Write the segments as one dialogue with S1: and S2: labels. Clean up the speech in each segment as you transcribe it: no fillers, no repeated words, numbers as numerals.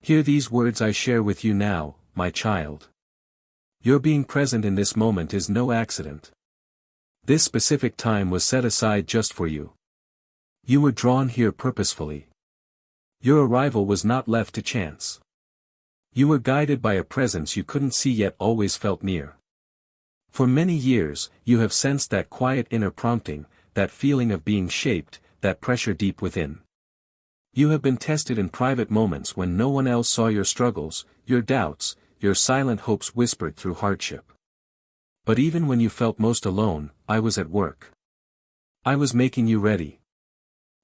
S1: Hear these words I share with you now, my child. Your being present in this moment is no accident. This specific time was set aside just for you. You were drawn here purposefully. Your arrival was not left to chance. You were guided by a presence you couldn't see yet always felt near. For many years, you have sensed that quiet inner prompting, that feeling of being shaped, that pressure deep within. You have been tested in private moments when no one else saw your struggles, your doubts, your silent hopes whispered through hardship. But even when you felt most alone, I was at work. I was making you ready.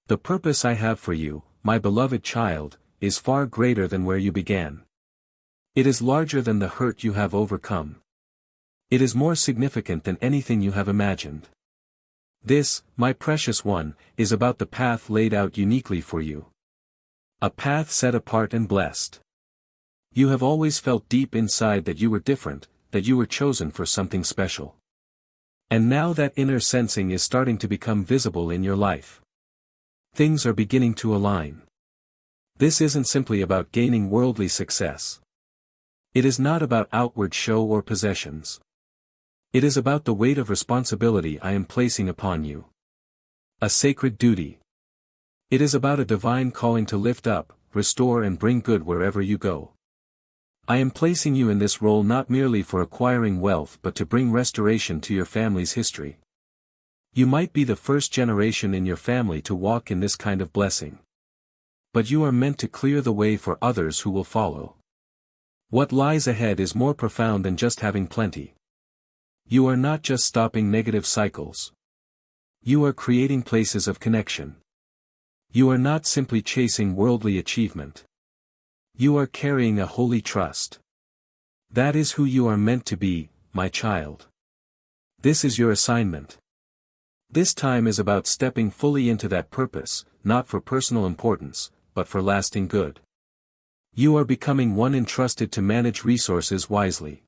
S1: The purpose I have for you, my beloved child, is far greater than where you began. It is larger than the hurt you have overcome. It is more significant than anything you have imagined. This, my precious one, is about the path laid out uniquely for you. A path set apart and blessed. You have always felt deep inside that you were different, that you were chosen for something special. And now that inner sensing is starting to become visible in your life. Things are beginning to align. This isn't simply about gaining worldly success. It is not about outward show or possessions. It is about the weight of responsibility I am placing upon you. A sacred duty. It is about a divine calling to lift up, restore and bring good wherever you go. I am placing you in this role not merely for acquiring wealth but to bring restoration to your family's history. You might be the first generation in your family to walk in this kind of blessing. But you are meant to clear the way for others who will follow. What lies ahead is more profound than just having plenty. You are not just stopping negative cycles. You are creating places of connection. You are not simply chasing worldly achievement. You are carrying a holy trust. That is who you are meant to be, my child. This is your assignment. This time is about stepping fully into that purpose, not for personal importance, but for lasting good. You are becoming one entrusted to manage resources wisely.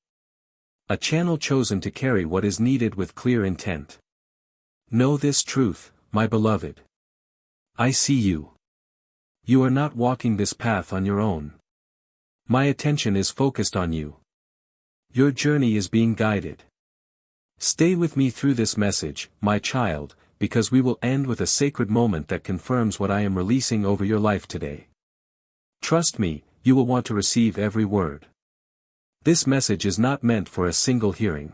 S1: A channel chosen to carry what is needed with clear intent. Know this truth, my beloved. I see you. You are not walking this path on your own. My attention is focused on you. Your journey is being guided. Stay with me through this message, my child, because we will end with a sacred moment that confirms what I am releasing over your life today. Trust me, you will want to receive every word. This message is not meant for a single hearing.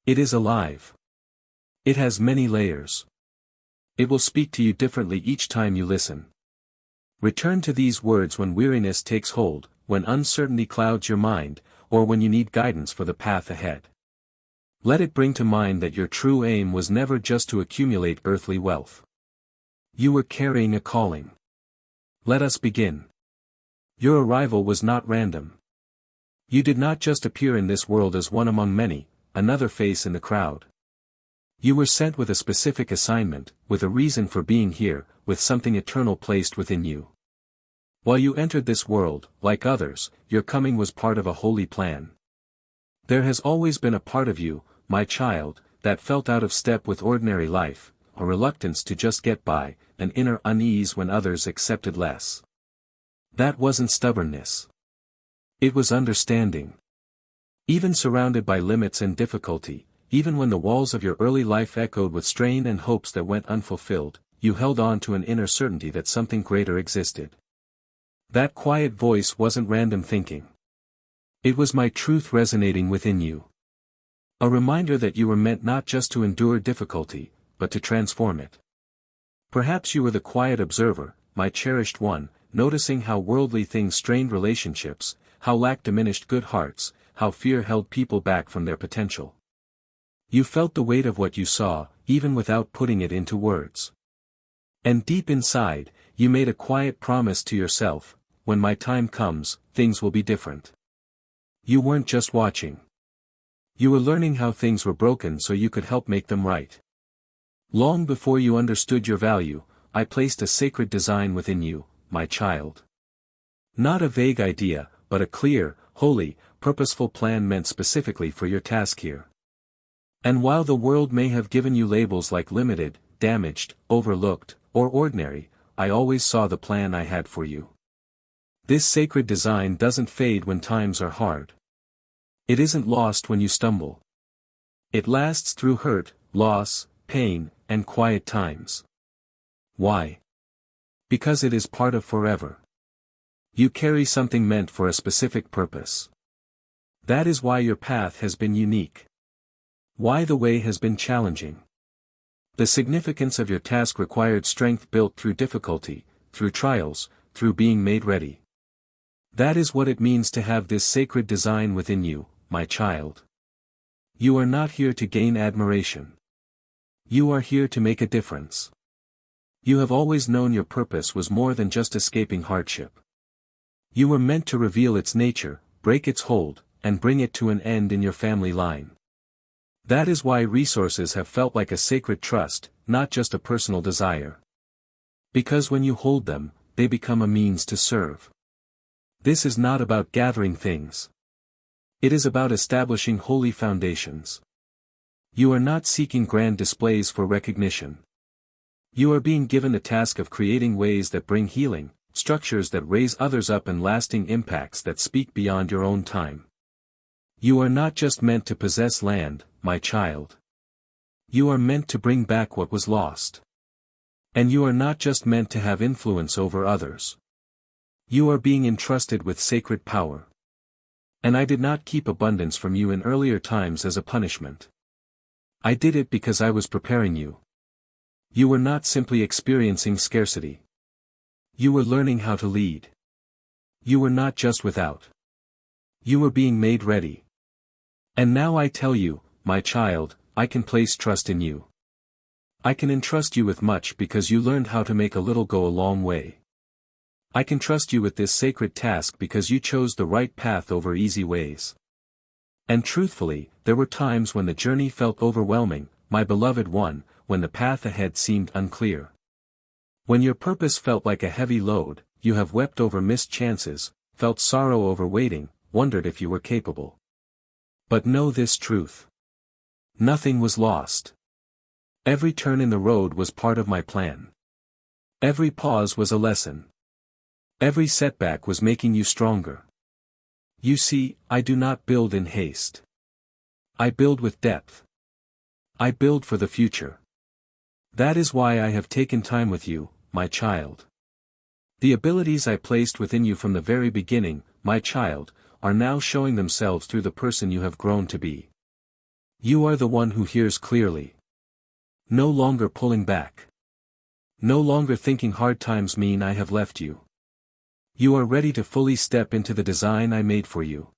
S1: It is alive. It has many layers. It will speak to you differently each time you listen. Return to these words when weariness takes hold, when uncertainty clouds your mind, or when you need guidance for the path ahead. Let it bring to mind that your true aim was never just to accumulate earthly wealth. You were carrying a calling. Let us begin. Your arrival was not random. You did not just appear in this world as one among many, another face in the crowd. You were sent with a specific assignment, with a reason for being here, with something eternal placed within you. While you entered this world, like others, your coming was part of a holy plan. There has always been a part of you, my child, that felt out of step with ordinary life, a reluctance to just get by, an inner unease when others accepted less. That wasn't stubbornness. It was understanding. Even surrounded by limits and difficulty, even when the walls of your early life echoed with strain and hopes that went unfulfilled, you held on to an inner certainty that something greater existed. That quiet voice wasn't random thinking. It was my truth resonating within you. A reminder that you were meant not just to endure difficulty, but to transform it. Perhaps you were the quiet observer, my cherished one, noticing how worldly things strained relationships, how lack diminished good hearts, how fear held people back from their potential. You felt the weight of what you saw, even without putting it into words. And deep inside, you made a quiet promise to yourself, when my time comes, things will be different. You weren't just watching. You were learning how things were broken so you could help make them right. Long before you understood your value, I placed a sacred design within you, my child. Not a vague idea, but a clear, holy, purposeful plan meant specifically for your task here. And while the world may have given you labels like limited, damaged, overlooked, or ordinary, I always saw the plan I had for you. This sacred design doesn't fade when times are hard. It isn't lost when you stumble. It lasts through hurt, loss, pain, and quiet times. Why? Because it is part of forever. You carry something meant for a specific purpose. That is why your path has been unique. Why the way has been challenging. The significance of your task required strength built through difficulty, through trials, through being made ready. That is what it means to have this sacred design within you, my child. You are not here to gain admiration. You are here to make a difference. You have always known your purpose was more than just escaping hardship. You were meant to reveal its nature, break its hold, and bring it to an end in your family line. That is why resources have felt like a sacred trust, not just a personal desire. Because when you hold them, they become a means to serve. This is not about gathering things. It is about establishing holy foundations. You are not seeking grand displays for recognition. You are being given the task of creating ways that bring healing, structures that raise others up, and lasting impacts that speak beyond your own time. You are not just meant to possess land, my child. You are meant to bring back what was lost. And you are not just meant to have influence over others. You are being entrusted with sacred power. And I did not keep abundance from you in earlier times as a punishment. I did it because I was preparing you. You were not simply experiencing scarcity. You were learning how to lead. You were not just without. You were being made ready. And now I tell you, my child, I can place trust in you. I can entrust you with much because you learned how to make a little go a long way. I can trust you with this sacred task because you chose the right path over easy ways. And truthfully, there were times when the journey felt overwhelming, my beloved one, when the path ahead seemed unclear. When your purpose felt like a heavy load, you have wept over missed chances, felt sorrow over waiting, wondered if you were capable. But know this truth. Nothing was lost. Every turn in the road was part of my plan. Every pause was a lesson. Every setback was making you stronger. You see, I do not build in haste. I build with depth. I build for the future. That is why I have taken time with you, my child. The abilities I placed within you from the very beginning, my child, are now showing themselves through the person you have grown to be. You are the one who hears clearly. No longer pulling back. No longer thinking hard times mean I have left you. You are ready to fully step into the design I made for you.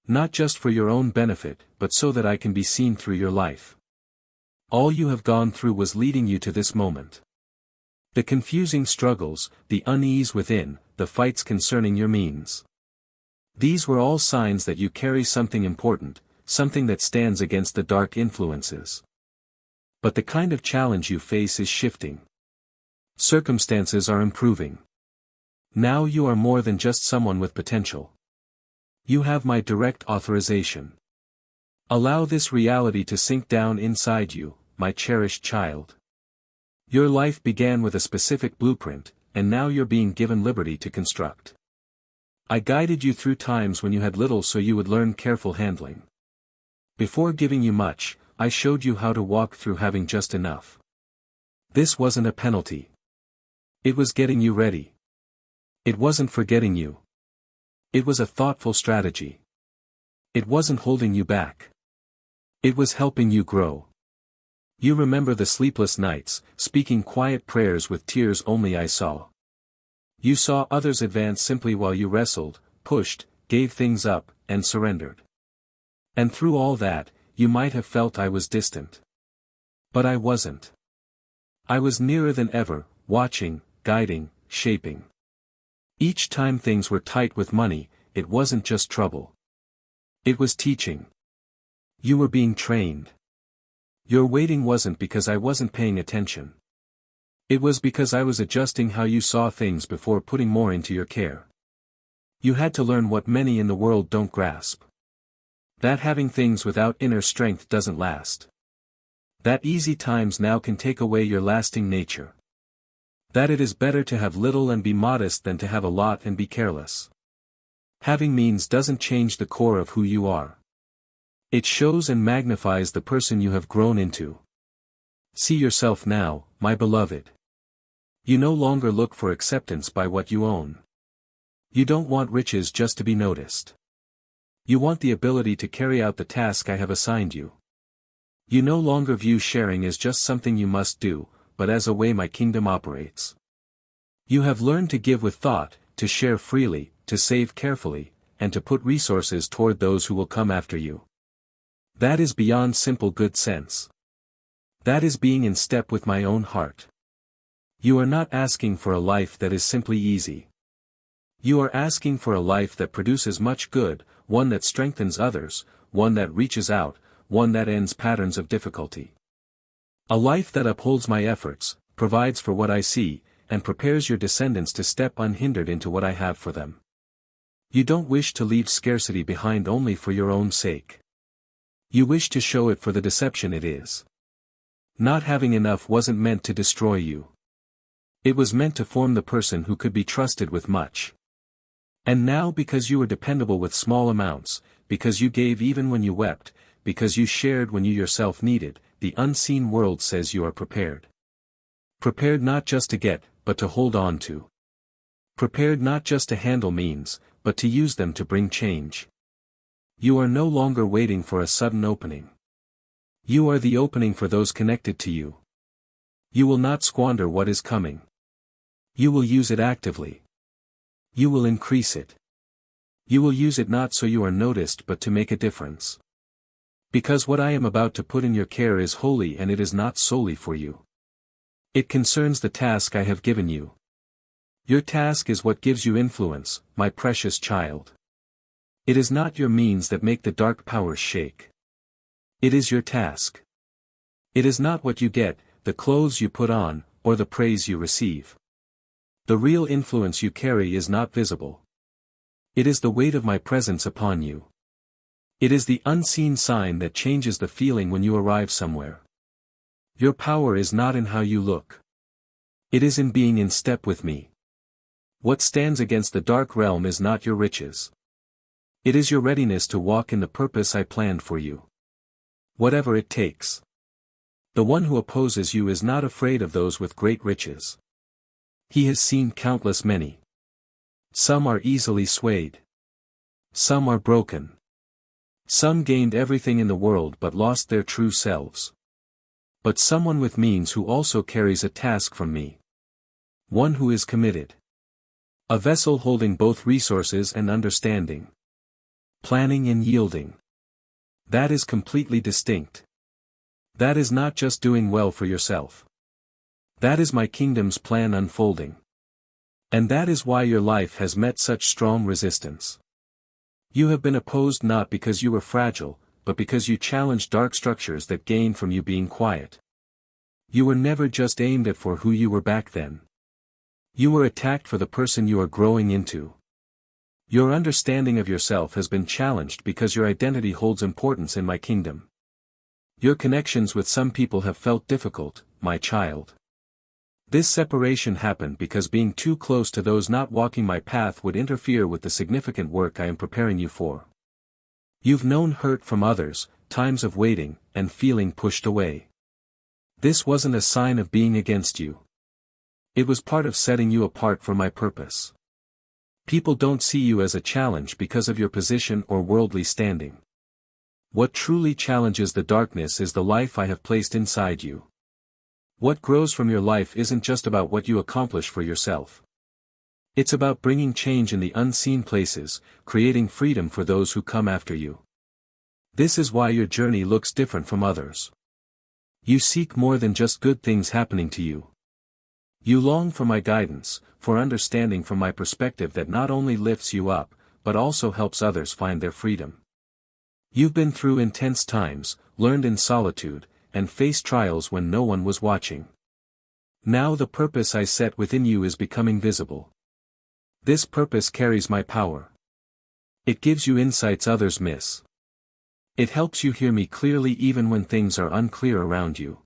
S1: Not just for your own benefit, but so that I can be seen through your life. All you have gone through was leading you to this moment. The confusing struggles, the unease within, the fights concerning your means. These were all signs that you carry something important, something that stands against the dark influences. But the kind of challenge you face is shifting. Circumstances are improving. Now you are more than just someone with potential. You have my direct authorization. Allow this reality to sink down inside you, my cherished child. Your life began with a specific blueprint, and now you're being given liberty to construct. I guided you through times when you had little so you would learn careful handling. Before giving you much, I showed you how to walk through having just enough. This wasn't a penalty. It was getting you ready. It wasn't forgetting you. It was a thoughtful strategy. It wasn't holding you back. It was helping you grow. You remember the sleepless nights, speaking quiet prayers with tears only I saw. You saw others advance simply while you wrestled, pushed, gave things up, and surrendered. And through all that, you might have felt I was distant. But I wasn't. I was nearer than ever, watching, guiding, shaping. Each time things were tight with money, it wasn't just trouble. It was teaching. You were being trained. Your waiting wasn't because I wasn't paying attention. It was because I was adjusting how you saw things before putting more into your care. You had to learn what many in the world don't grasp. That having things without inner strength doesn't last. That easy times now can take away your lasting nature. That it is better to have little and be modest than to have a lot and be careless. Having means doesn't change the core of who you are. It shows and magnifies the person you have grown into. See yourself now, my beloved. You no longer look for acceptance by what you own. You don't want riches just to be noticed. You want the ability to carry out the task I have assigned you. You no longer view sharing as just something you must do, but as a way my kingdom operates. You have learned to give with thought, to share freely, to save carefully, and to put resources toward those who will come after you. That is beyond simple good sense. That is being in step with my own heart. You are not asking for a life that is simply easy. You are asking for a life that produces much good, one that strengthens others, one that reaches out, one that ends patterns of difficulty. A life that upholds my efforts, provides for what I see, and prepares your descendants to step unhindered into what I have for them. You don't wish to leave scarcity behind only for your own sake. You wish to show it for the deception it is. Not having enough wasn't meant to destroy you. It was meant to form the person who could be trusted with much. And now because you were dependable with small amounts, because you gave even when you wept, because you shared when you yourself needed, the unseen world says you are prepared. Prepared not just to get, but to hold on to. Prepared not just to handle means, but to use them to bring change. You are no longer waiting for a sudden opening. You are the opening for those connected to you. You will not squander what is coming. You will use it actively. You will increase it. You will use it not so you are noticed but to make a difference. Because what I am about to put in your care is holy and it is not solely for you. It concerns the task I have given you. Your task is what gives you influence, my precious child. It is not your means that make the dark powers shake. It is your task. It is not what you get, the clothes you put on, or the praise you receive. The real influence you carry is not visible. It is the weight of my presence upon you. It is the unseen sign that changes the feeling when you arrive somewhere. Your power is not in how you look. It is in being in step with me. What stands against the dark realm is not your riches. It is your readiness to walk in the purpose I planned for you. Whatever it takes. The one who opposes you is not afraid of those with great riches. He has seen countless many. Some are easily swayed. Some are broken. Some gained everything in the world but lost their true selves. But someone with means who also carries a task from me. One who is committed. A vessel holding both resources and understanding. Planning and yielding. That is completely distinct. That is not just doing well for yourself. That is my kingdom's plan unfolding. And that is why your life has met such strong resistance. You have been opposed not because you were fragile, but because you challenged dark structures that gained from you being quiet. You were never just aimed at for who you were back then. You were attacked for the person you are growing into. Your understanding of yourself has been challenged because your identity holds importance in my kingdom. Your connections with some people have felt difficult, my child. This separation happened because being too close to those not walking my path would interfere with the significant work I am preparing you for. You've known hurt from others, times of waiting, and feeling pushed away. This wasn't a sign of being against you. It was part of setting you apart for my purpose. People don't see you as a challenge because of your position or worldly standing. What truly challenges the darkness is the life I have placed inside you. What grows from your life isn't just about what you accomplish for yourself. It's about bringing change in the unseen places, creating freedom for those who come after you. This is why your journey looks different from others. You seek more than just good things happening to you. You long for my guidance, for understanding from my perspective that not only lifts you up, but also helps others find their freedom. You've been through intense times, learned in solitude, and faced trials when no one was watching. Now the purpose I set within you is becoming visible. This purpose carries my power. It gives you insights others miss. It helps you hear me clearly even when things are unclear around you.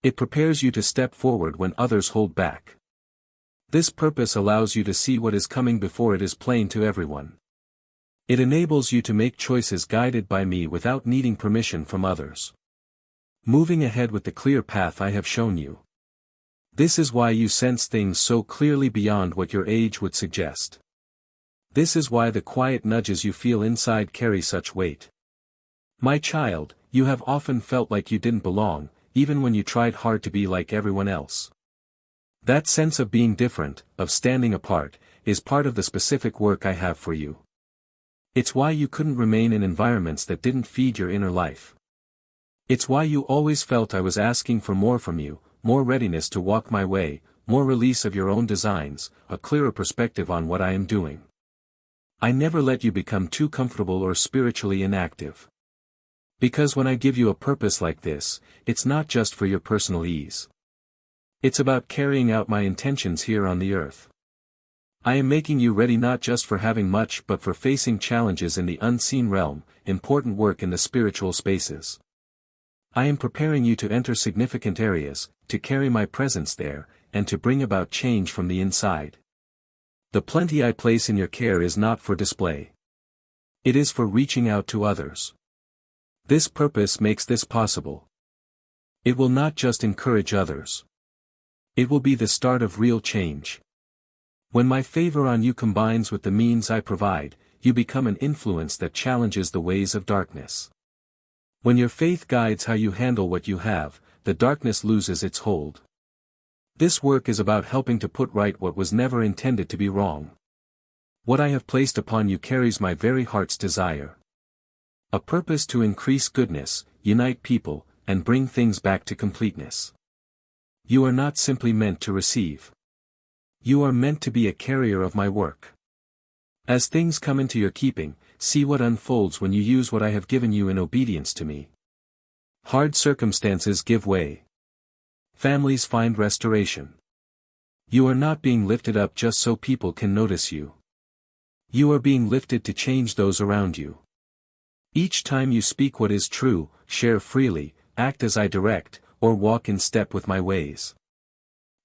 S1: It prepares you to step forward when others hold back. This purpose allows you to see what is coming before it is plain to everyone. It enables you to make choices guided by me without needing permission from others. Moving ahead with the clear path I have shown you. This is why you sense things so clearly beyond what your age would suggest. This is why the quiet nudges you feel inside carry such weight. My child, you have often felt like you didn't belong, even when you tried hard to be like everyone else. That sense of being different, of standing apart, is part of the specific work I have for you. It's why you couldn't remain in environments that didn't feed your inner life. It's why you always felt I was asking for more from you, more readiness to walk my way, more release of your own designs, a clearer perspective on what I am doing. I never let you become too comfortable or spiritually inactive. Because when I give you a purpose like this, it's not just for your personal ease. It's about carrying out my intentions here on the earth. I am making you ready not just for having much but for facing challenges in the unseen realm, important work in the spiritual spaces. I am preparing you to enter significant areas, to carry my presence there, and to bring about change from the inside. The plenty I place in your care is not for display. It is for reaching out to others. This purpose makes this possible. It will not just encourage others. It will be the start of real change. When my favor on you combines with the means I provide, you become an influence that challenges the ways of darkness. When your faith guides how you handle what you have, the darkness loses its hold. This work is about helping to put right what was never intended to be wrong. What I have placed upon you carries my very heart's desire. A purpose to increase goodness, unite people, and bring things back to completeness. You are not simply meant to receive. You are meant to be a carrier of my work. As things come into your keeping, see what unfolds when you use what I have given you in obedience to me. Hard circumstances give way. Families find restoration. You are not being lifted up just so people can notice you. You are being lifted to change those around you. Each time you speak what is true, share freely, act as I direct, or walk in step with my ways.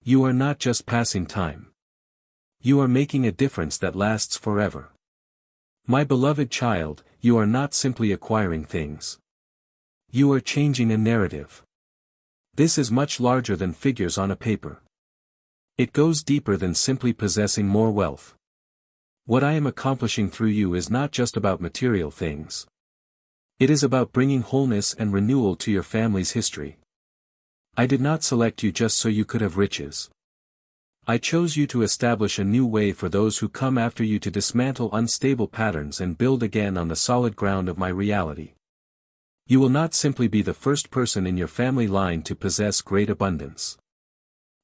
S1: You are not just passing time. You are making a difference that lasts forever. My beloved child, you are not simply acquiring things. You are changing a narrative. This is much larger than figures on a paper. It goes deeper than simply possessing more wealth. What I am accomplishing through you is not just about material things. It is about bringing wholeness and renewal to your family's history. I did not select you just so you could have riches. I chose you to establish a new way for those who come after you to dismantle unstable patterns and build again on the solid ground of my reality. You will not simply be the first person in your family line to possess great abundance.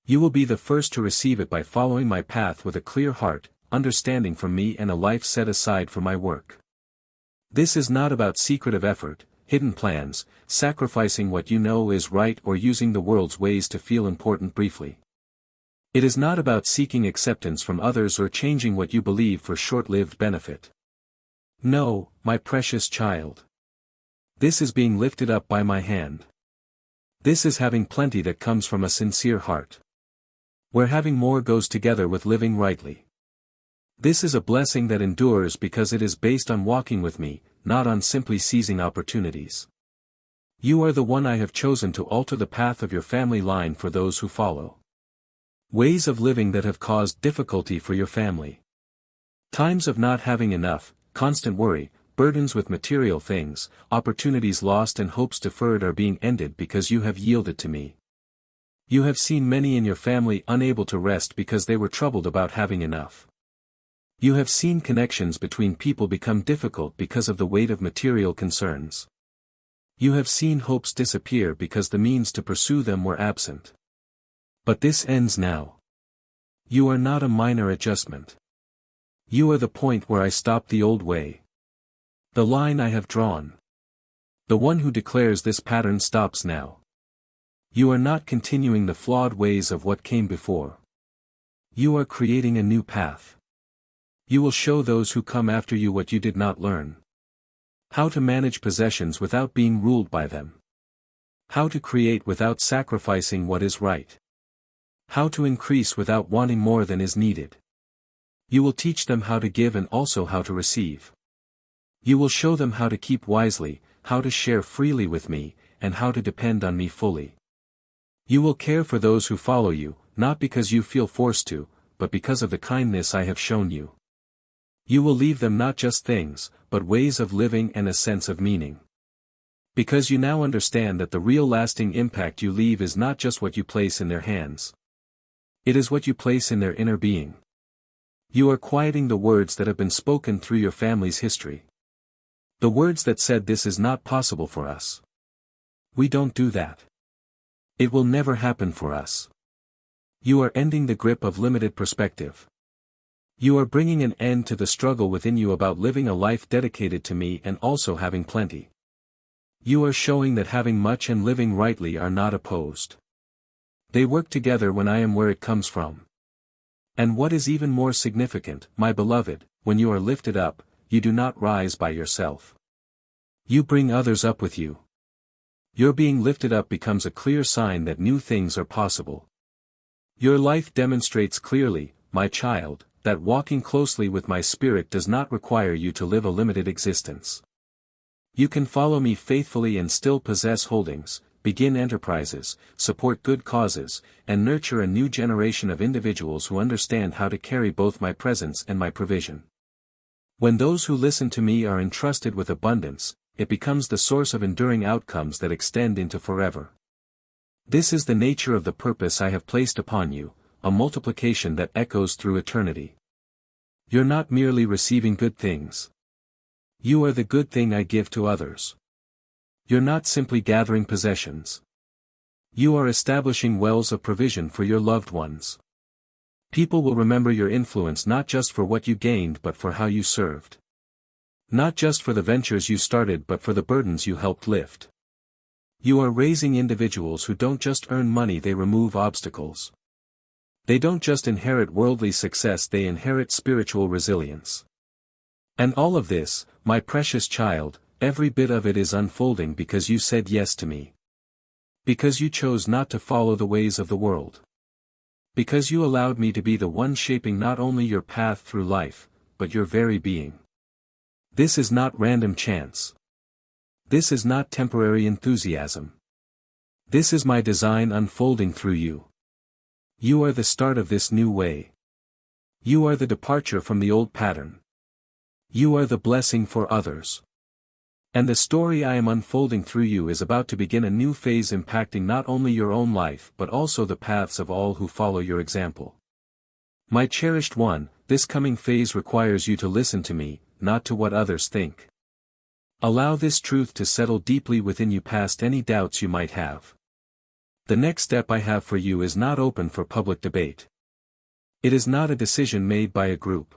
S1: You will be the first to receive it by following my path with a clear heart, understanding from me and a life set aside for my work. This is not about secretive effort, hidden plans, sacrificing what you know is right or using the world's ways to feel important briefly. It is not about seeking acceptance from others or changing what you believe for short-lived benefit. No, my precious child. This is being lifted up by my hand. This is having plenty that comes from a sincere heart. Where having more goes together with living rightly. This is a blessing that endures because it is based on walking with me, not on simply seizing opportunities. You are the one I have chosen to alter the path of your family line for those who follow. Ways of living that have caused difficulty for your family. Times of not having enough, constant worry, burdens with material things, opportunities lost and hopes deferred are being ended because you have yielded to me. You have seen many in your family unable to rest because they were troubled about having enough. You have seen connections between people become difficult because of the weight of material concerns. You have seen hopes disappear because the means to pursue them were absent. But this ends now. You are not a minor adjustment. You are the point where I stopped the old way. The line I have drawn. The one who declares this pattern stops now. You are not continuing the flawed ways of what came before. You are creating a new path. You will show those who come after you what you did not learn. How to manage possessions without being ruled by them. How to create without sacrificing what is right. How to increase without wanting more than is needed. You will teach them how to give and also how to receive. You will show them how to keep wisely, how to share freely with me, and how to depend on me fully. You will care for those who follow you, not because you feel forced to, but because of the kindness I have shown you. You will leave them not just things, but ways of living and a sense of meaning. Because you now understand that the real lasting impact you leave is not just what you place in their hands. It is what you place in their inner being. You are quieting the words that have been spoken through your family's history. The words that said this is not possible for us. We don't do that. It will never happen for us. You are ending the grip of limited perspective. You are bringing an end to the struggle within you about living a life dedicated to me and also having plenty. You are showing that having much and living rightly are not opposed. They work together when I am where it comes from. And what is even more significant, my beloved, when you are lifted up, you do not rise by yourself. You bring others up with you. Your being lifted up becomes a clear sign that new things are possible. Your life demonstrates clearly, my child, that walking closely with my spirit does not require you to live a limited existence. You can follow me faithfully and still possess holdings, begin enterprises, support good causes, and nurture a new generation of individuals who understand how to carry both my presence and my provision. When those who listen to me are entrusted with abundance, it becomes the source of enduring outcomes that extend into forever. This is the nature of the purpose I have placed upon you, a multiplication that echoes through eternity. You're not merely receiving good things. You are the good thing I give to others. You're not simply gathering possessions. You are establishing wells of provision for your loved ones. People will remember your influence not just for what you gained but for how you served. Not just for the ventures you started but for the burdens you helped lift. You are raising individuals who don't just earn money, they remove obstacles. They don't just inherit worldly success, they inherit spiritual resilience. And all of this, my precious child, every bit of it is unfolding because you said yes to me. Because you chose not to follow the ways of the world. Because you allowed me to be the one shaping not only your path through life, but your very being. This is not random chance. This is not temporary enthusiasm. This is my design unfolding through you. You are the start of this new way. You are the departure from the old pattern. You are the blessing for others. And the story I am unfolding through you is about to begin a new phase impacting not only your own life but also the paths of all who follow your example. My cherished one, this coming phase requires you to listen to me, not to what others think. Allow this truth to settle deeply within you past any doubts you might have. The next step I have for you is not open for public debate. It is not a decision made by a group.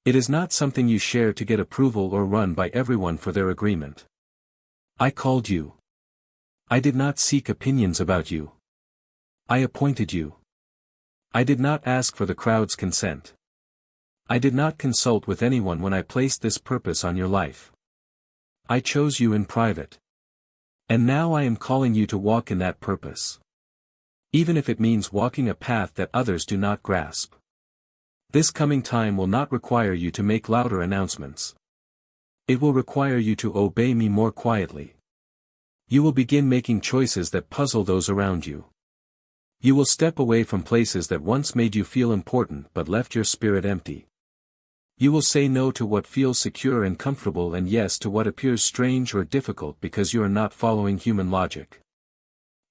S1: It is not something you share to get approval or run by everyone for their agreement. I called you. I did not seek opinions about you. I appointed you. I did not ask for the crowd's consent. I did not consult with anyone when I placed this purpose on your life. I chose you in private. And now I am calling you to walk in that purpose. Even if it means walking a path that others do not grasp. This coming time will not require you to make louder announcements. It will require you to obey me more quietly. You will begin making choices that puzzle those around you. You will step away from places that once made you feel important but left your spirit empty. You will say no to what feels secure and comfortable and yes to what appears strange or difficult because you are not following human logic.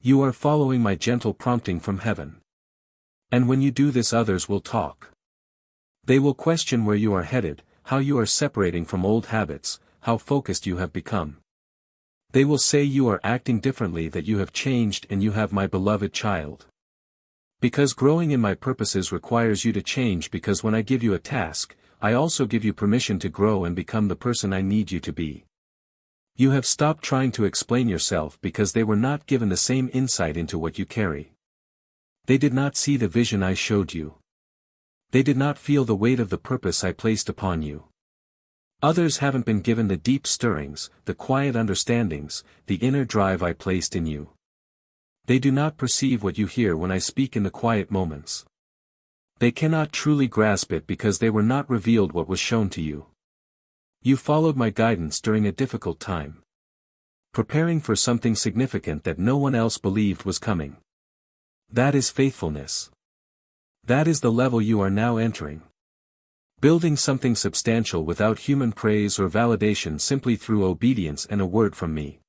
S1: You are following my gentle prompting from heaven. And when you do this, others will talk. They will question where you are headed, how you are separating from old habits, how focused you have become. They will say you are acting differently, that you have changed and you have my beloved child. Because growing in my purposes requires you to change, because when I give you a task, I also give you permission to grow and become the person I need you to be. You have stopped trying to explain yourself because they were not given the same insight into what you carry. They did not see the vision I showed you. They did not feel the weight of the purpose I placed upon you. Others haven't been given the deep stirrings, the quiet understandings, the inner drive I placed in you. They do not perceive what you hear when I speak in the quiet moments. They cannot truly grasp it because they were not revealed what was shown to you. You followed my guidance during a difficult time, preparing for something significant that no one else believed was coming. That is faithfulness. That is the level you are now entering. Building something substantial without human praise or validation, simply through obedience and a word from me.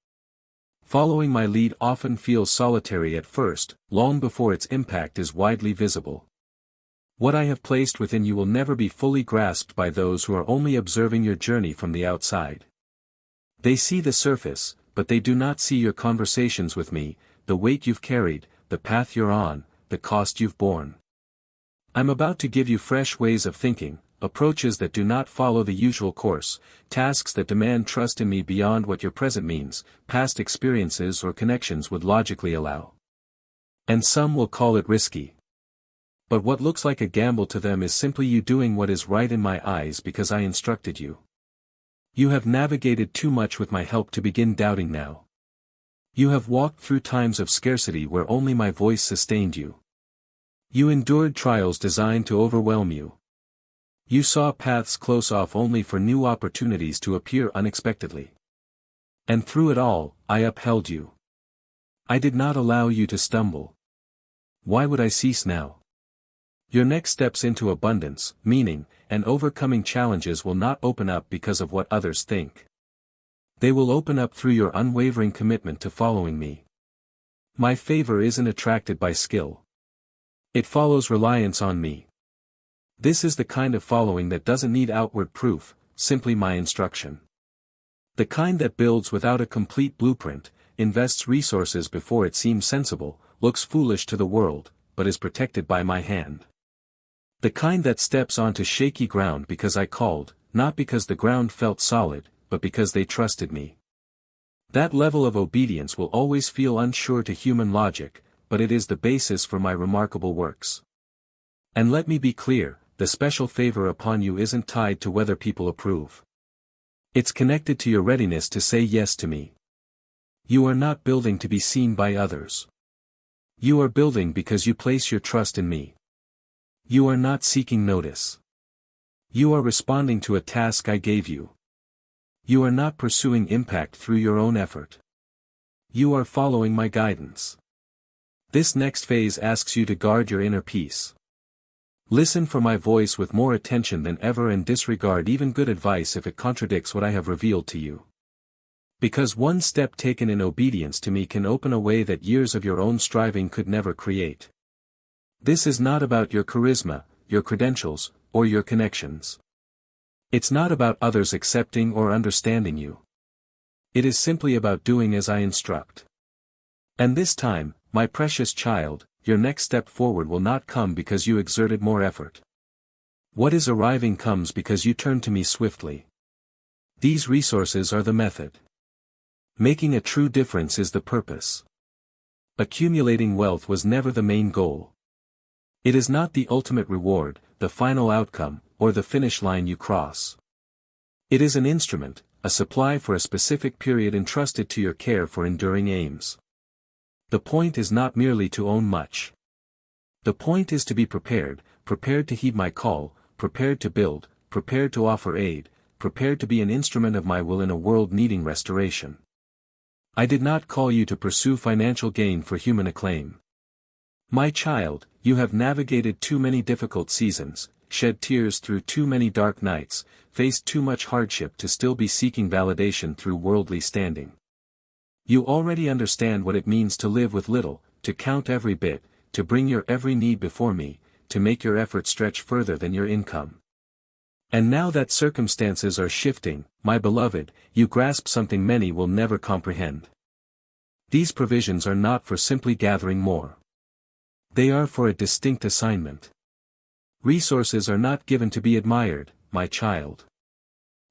S1: Following my lead often feels solitary at first, long before its impact is widely visible. What I have placed within you will never be fully grasped by those who are only observing your journey from the outside. They see the surface, but they do not see your conversations with me, the weight you've carried, the path you're on, the cost you've borne. I'm about to give you fresh ways of thinking, approaches that do not follow the usual course, tasks that demand trust in me beyond what your present means, past experiences or connections would logically allow. And some will call it risky. But what looks like a gamble to them is simply you doing what is right in my eyes because I instructed you. You have navigated too much with my help to begin doubting now. You have walked through times of scarcity where only my voice sustained you. You endured trials designed to overwhelm you. You saw paths close off only for new opportunities to appear unexpectedly. And through it all, I upheld you. I did not allow you to stumble. Why would I cease now? Your next steps into abundance, meaning, and overcoming challenges will not open up because of what others think. They will open up through your unwavering commitment to following me. My favor isn't attracted by skill. It follows reliance on me. This is the kind of following that doesn't need outward proof, simply my instruction. The kind that builds without a complete blueprint, invests resources before it seems sensible, looks foolish to the world, but is protected by my hand. The kind that steps onto shaky ground because I called, not because the ground felt solid, but because they trusted me. That level of obedience will always feel unsure to human logic, but it is the basis for my remarkable works. And let me be clear, the special favor upon you isn't tied to whether people approve. It's connected to your readiness to say yes to me. You are not building to be seen by others. You are building because you place your trust in me. You are not seeking notice. You are responding to a task I gave you. You are not pursuing impact through your own effort. You are following my guidance. This next phase asks you to guard your inner peace. Listen for my voice with more attention than ever and disregard even good advice if it contradicts what I have revealed to you. Because one step taken in obedience to me can open a way that years of your own striving could never create. This is not about your charisma, your credentials, or your connections. It's not about others accepting or understanding you. It is simply about doing as I instruct. And this time, my precious child, your next step forward will not come because you exerted more effort. What is arriving comes because you turn to me swiftly. These resources are the method. Making a true difference is the purpose. Accumulating wealth was never the main goal. It is not the ultimate reward, the final outcome, or the finish line you cross. It is an instrument, a supply for a specific period entrusted to your care for enduring aims. The point is not merely to own much. The point is to be prepared to heed my call, prepared to build, prepared to offer aid, prepared to be an instrument of my will in a world needing restoration. I did not call you to pursue financial gain for human acclaim. My child, you have navigated too many difficult seasons, shed tears through too many dark nights, faced too much hardship to still be seeking validation through worldly standing. You already understand what it means to live with little, to count every bit, to bring your every need before me, to make your effort stretch further than your income. And now that circumstances are shifting, my beloved, you grasp something many will never comprehend. These provisions are not for simply gathering more. They are for a distinct assignment. Resources are not given to be admired, my child.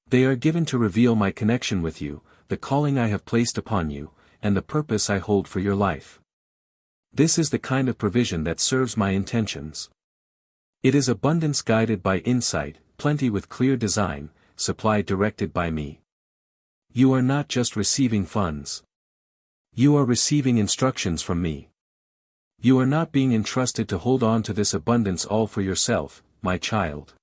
S1: They are given to reveal my connection with you, the calling I have placed upon you, and the purpose I hold for your life. This is the kind of provision that serves my intentions. It is abundance guided by insight, plenty with clear design, supply directed by me. You are not just receiving funds. You are receiving instructions from me. You are not being entrusted to hold on to this abundance all for yourself, my child.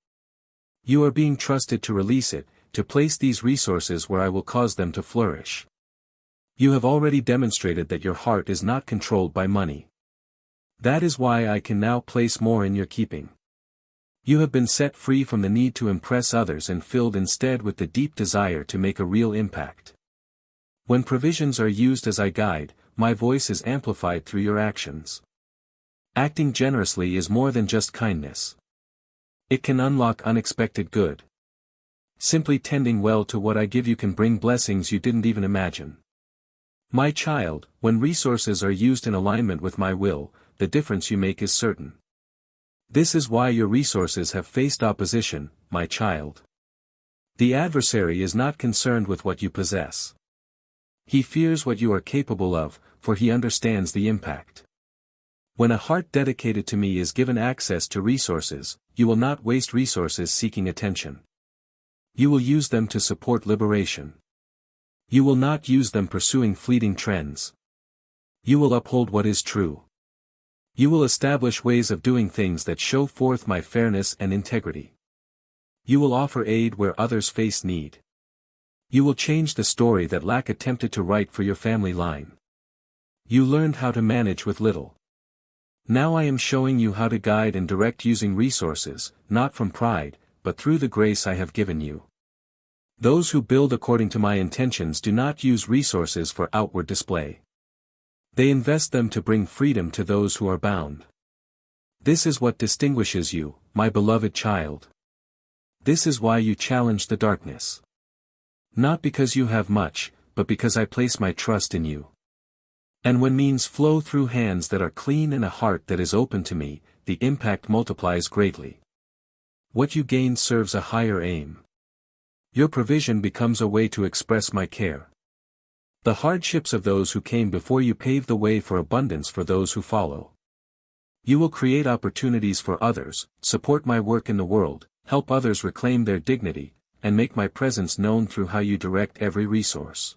S1: You are being trusted to release it, to place these resources where I will cause them to flourish. You have already demonstrated that your heart is not controlled by money. That is why I can now place more in your keeping. You have been set free from the need to impress others and filled instead with the deep desire to make a real impact. When provisions are used as I guide, my voice is amplified through your actions. Acting generously is more than just kindness. It can unlock unexpected good. Simply tending well to what I give you can bring blessings you didn't even imagine. My child, when resources are used in alignment with my will, the difference you make is certain. This is why your resources have faced opposition, my child. The adversary is not concerned with what you possess. He fears what you are capable of, for he understands the impact. When a heart dedicated to me is given access to resources, you will not waste resources seeking attention. You will use them to support liberation. You will not use them pursuing fleeting trends. You will uphold what is true. You will establish ways of doing things that show forth my fairness and integrity. You will offer aid where others face need. You will change the story that lack attempted to write for your family line. You learned how to manage with little. Now I am showing you how to guide and direct using resources, not from pride, but through the grace I have given you. Those who build according to my intentions do not use resources for outward display. They invest them to bring freedom to those who are bound. This is what distinguishes you, my beloved child. This is why you challenge the darkness. Not because you have much, but because I place my trust in you. And when means flow through hands that are clean and a heart that is open to me, the impact multiplies greatly. What you gain serves a higher aim. Your provision becomes a way to express my care. The hardships of those who came before you pave the way for abundance for those who follow. You will create opportunities for others, support my work in the world, help others reclaim their dignity, and make my presence known through how you direct every resource.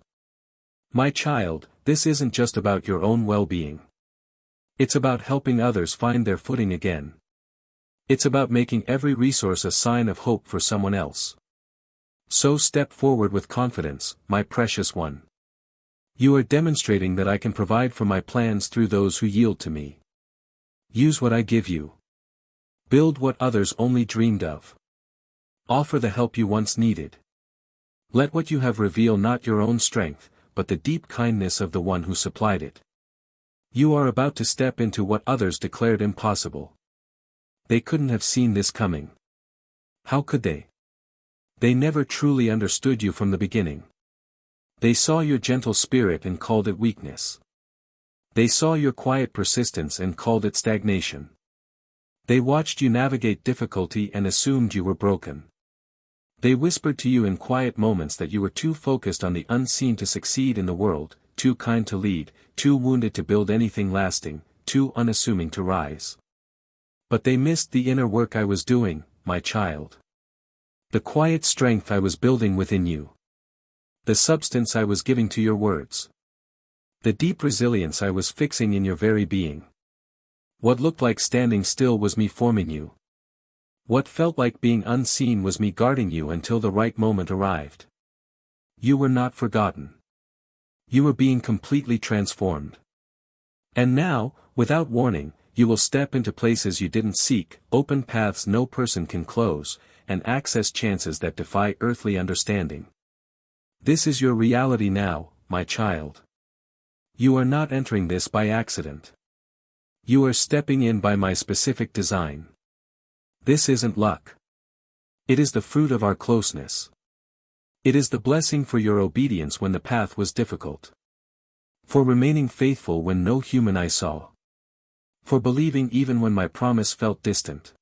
S1: My child, this isn't just about your own well-being. It's about helping others find their footing again. It's about making every resource a sign of hope for someone else. So step forward with confidence, my precious one. You are demonstrating that I can provide for my plans through those who yield to me. Use what I give you. Build what others only dreamed of. Offer the help you once needed. Let what you have reveal not your own strength, but the deep kindness of the one who supplied it. You are about to step into what others declared impossible. They couldn't have seen this coming. How could they? They never truly understood you from the beginning. They saw your gentle spirit and called it weakness. They saw your quiet persistence and called it stagnation. They watched you navigate difficulty and assumed you were broken. They whispered to you in quiet moments that you were too focused on the unseen to succeed in the world, too kind to lead, too wounded to build anything lasting, too unassuming to rise. But they missed the inner work I was doing, my child. The quiet strength I was building within you. The substance I was giving to your words. The deep resilience I was fixing in your very being. What looked like standing still was me forming you. What felt like being unseen was me guarding you until the right moment arrived. You were not forgotten. You were being completely transformed. And now, without warning, you will step into places you didn't seek, open paths no person can close, and access chances that defy earthly understanding. This is your reality now, my child. You are not entering this by accident. You are stepping in by my specific design. This isn't luck. It is the fruit of our closeness. It is the blessing for your obedience when the path was difficult. For remaining faithful when no human eye saw. For believing even when my promise felt distant.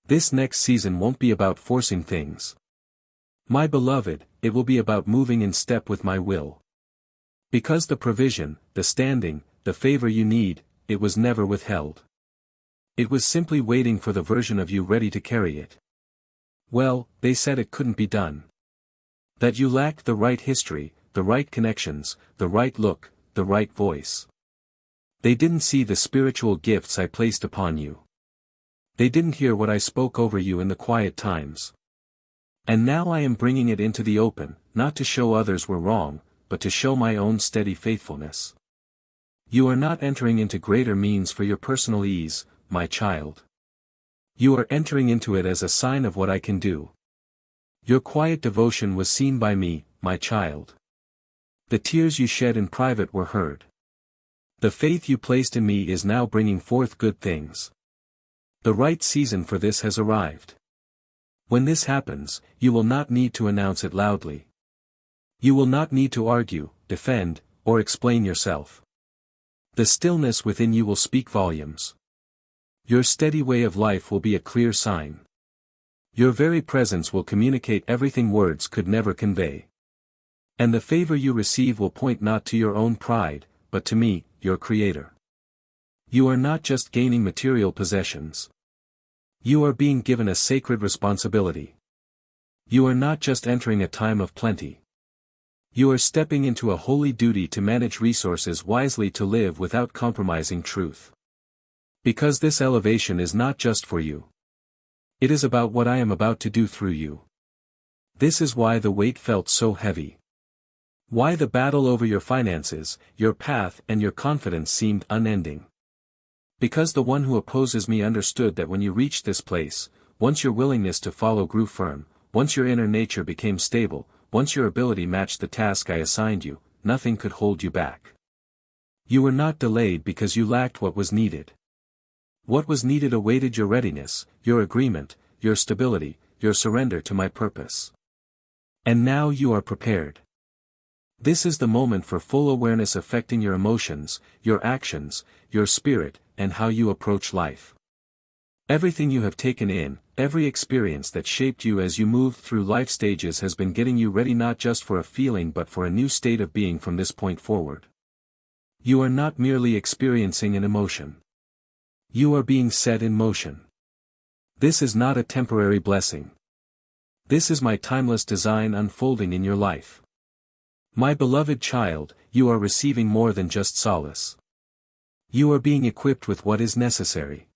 S1: This next season won't be about forcing things. My beloved, it will be about moving in step with my will. Because the provision, the standing, the favor you need, it was never withheld. It was simply waiting for the version of you ready to carry it. Well, they said it couldn't be done. That you lacked the right history, the right connections, the right look, the right voice. They didn't see the spiritual gifts I placed upon you. They didn't hear what I spoke over you in the quiet times. And now I am bringing it into the open, not to show others were wrong, but to show my own steady faithfulness. You are not entering into greater means for your personal ease, my child. You are entering into it as a sign of what I can do. Your quiet devotion was seen by me, my child. The tears you shed in private were heard. The faith you placed in me is now bringing forth good things. The right season for this has arrived. When this happens, you will not need to announce it loudly. You will not need to argue, defend, or explain yourself. The stillness within you will speak volumes. Your steady way of life will be a clear sign. Your very presence will communicate everything words could never convey. And the favor you receive will point not to your own pride, but to me, your Creator. You are not just gaining material possessions. You are being given a sacred responsibility. You are not just entering a time of plenty. You are stepping into a holy duty to manage resources wisely, to live without compromising truth. Because this elevation is not just for you. It is about what I am about to do through you. This is why the weight felt so heavy. Why the battle over your finances, your path, and your confidence seemed unending. Because the one who opposes me understood that when you reached this place, once your willingness to follow grew firm, once your inner nature became stable, once your ability matched the task I assigned you, nothing could hold you back. You were not delayed because you lacked what was needed. What was needed awaited your readiness, your agreement, your stability, your surrender to my purpose. And now you are prepared. This is the moment for full awareness affecting your emotions, your actions, your spirit, and how you approach life. Everything you have taken in, every experience that shaped you as you moved through life stages has been getting you ready not just for a feeling but for a new state of being from this point forward. You are not merely experiencing an emotion. You are being set in motion. This is not a temporary blessing. This is my timeless design unfolding in your life. My beloved child, you are receiving more than just solace. You are being equipped with what is necessary.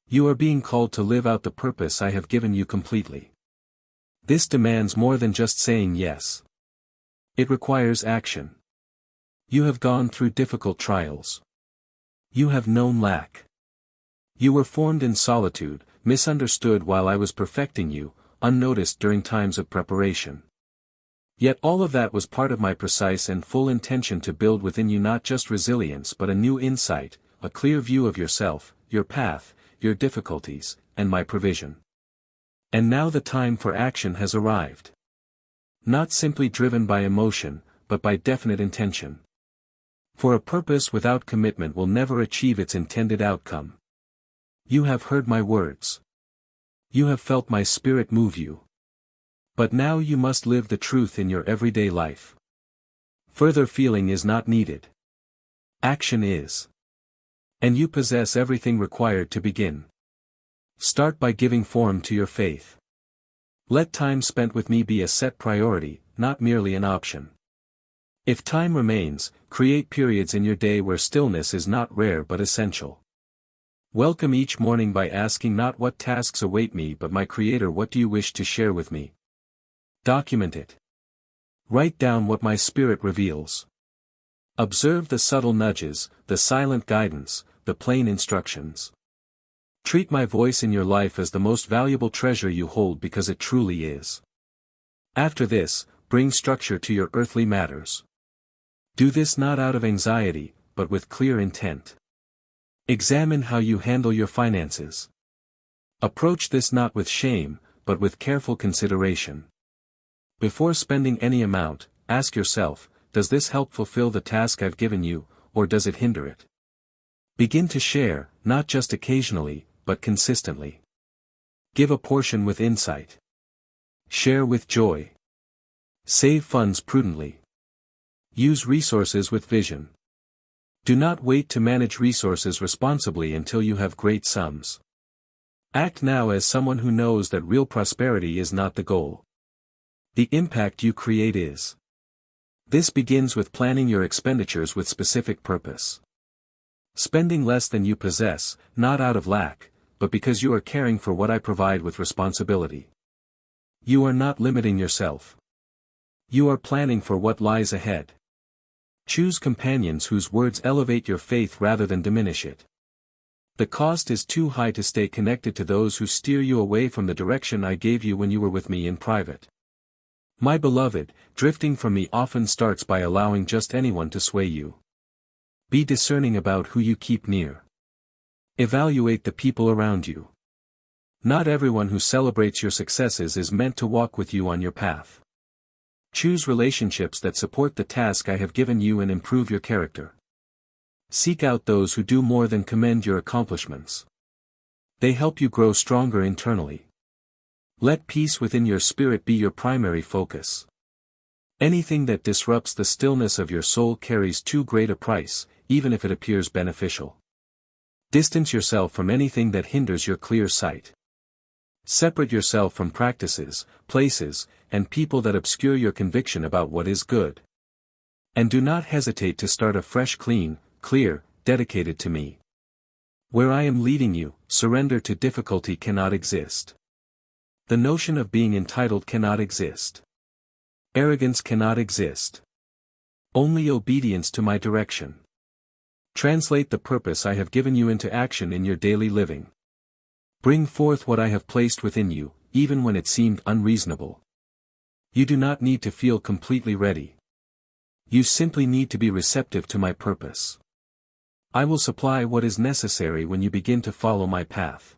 S1: You are being called to live out the purpose I have given you completely. This demands more than just saying yes. It requires action. You have gone through difficult trials. You have known lack. You were formed in solitude, misunderstood while I was perfecting you, unnoticed during times of preparation. Yet all of that was part of my precise and full intention to build within you not just resilience but a new insight, a clear view of yourself, your path, your difficulties, and my provision. And now the time for action has arrived. Not simply driven by emotion, but by definite intention. For a purpose without commitment will never achieve its intended outcome. You have heard my words. You have felt my spirit move you. But now you must live the truth in your everyday life. Further feeling is not needed. Action is. And you possess everything required to begin. Start by giving form to your faith. Let time spent with me be a set priority, not merely an option. If time remains, create periods in your day where stillness is not rare but essential. Welcome each morning by asking not what tasks await me but my Creator, what do you wish to share with me? Document it. Write down what my spirit reveals. Observe the subtle nudges, the silent guidance, the plain instructions. Treat my voice in your life as the most valuable treasure you hold because it truly is. After this, bring structure to your earthly matters. Do this not out of anxiety, but with clear intent. Examine how you handle your finances. Approach this not with shame, but with careful consideration. Before spending any amount, ask yourself, does this help fulfill the task I've given you, or does it hinder it? Begin to share, not just occasionally, but consistently. Give a portion with insight. Share with joy. Save funds prudently. Use resources with vision. Do not wait to manage resources responsibly until you have great sums. Act now as someone who knows that real prosperity is not the goal. The impact you create is. This begins with planning your expenditures with specific purpose. Spending less than you possess, not out of lack, but because you are caring for what I provide with responsibility. You are not limiting yourself. You are planning for what lies ahead. Choose companions whose words elevate your faith rather than diminish it. The cost is too high to stay connected to those who steer you away from the direction I gave you when you were with me in private. My beloved, drifting from me often starts by allowing just anyone to sway you. Be discerning about who you keep near. Evaluate the people around you. Not everyone who celebrates your successes is meant to walk with you on your path. Choose relationships that support the task I have given you and improve your character. Seek out those who do more than commend your accomplishments. They help you grow stronger internally. Let peace within your spirit be your primary focus. Anything that disrupts the stillness of your soul carries too great a price, even if it appears beneficial. Distance yourself from anything that hinders your clear sight. Separate yourself from practices, places, and people that obscure your conviction about what is good. And do not hesitate to start afresh, clean, clear, dedicated to me. Where I am leading you, surrender to difficulty cannot exist. The notion of being entitled cannot exist. Arrogance cannot exist. Only obedience to my direction. Translate the purpose I have given you into action in your daily living. Bring forth what I have placed within you, even when it seemed unreasonable. You do not need to feel completely ready. You simply need to be receptive to my purpose. I will supply what is necessary when you begin to follow my path.